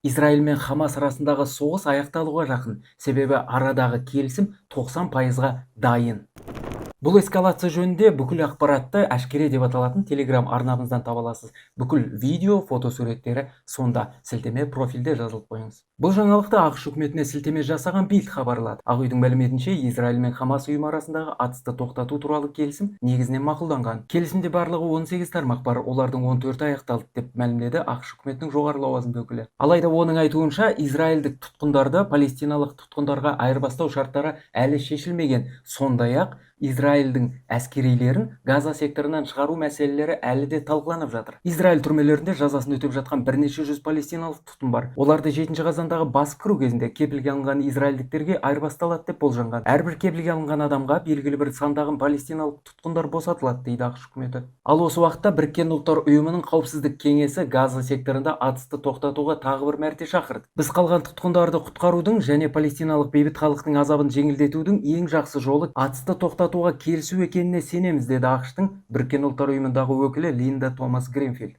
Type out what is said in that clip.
Израиль мен Хамас арасындағы соғыс аяқталуға жақын, себебі арадағы келісім 90%-ға дайын. Бұл эскалация жөнінде бүкіл ақпаратты әшкере деп аталатын Telegram арнамыздан таба аласыз. Бүкіл видео, фотосуреттері сонда. Сілтеме профилде жазылып қойыңыз. Бұл жаңалықты ақш үкіметіне сілтеме жасаған Bild хабарлады. Ақ үйдің мәліметінше, Израиль мен Хамас ұйымы арасындағы атысты тоқтату туралы келісім негізінен мақұлданған. Келісімде барлығы 18 тармақ бар, олардың 14-і аяқталды деп мәлімдеді ақш үкіметінің жоғары лауазымды өкілі. Алайда оның айтуынша, израильдік тұтқындарды палестиналық тұтқындарға айырбастау шарттары әлі шешілмеген. Сондай-ақ Израильдің әскерилерін Газа секторынан шығару мәселелері әлі де талқыланып жатыр. Израиль түрмелерінде жазасын өтеп жатқан бірнеше жүз палестиналық тұтқын бар. Оларды 7 қазандағы басып кіру кезінде кепілге алынған израильдіктерге айырбасталады деп болжанған. Әрбір кепілге алынған адамға белгілі бір сандаған палестиналық тұтқындар босатылады дейді ақш үкіметі. Ал осы уақытта Біріккен ұлттар ұйымының қауіпсіздік кеңесі Газа секторында атысты тоқтатуға тағы бір мәрте шақырды. Біз қалған тұтқындарды құтқарудың және палестиналық бейбіт халықтың азабын жеңілдетудің ең жақсы жолы атысты тоқтатуға келісу екеніне сенеміз, деді ақш-тың Біріккен ұлттар ұйымындағы өкілі Линда Томас Гринфилд.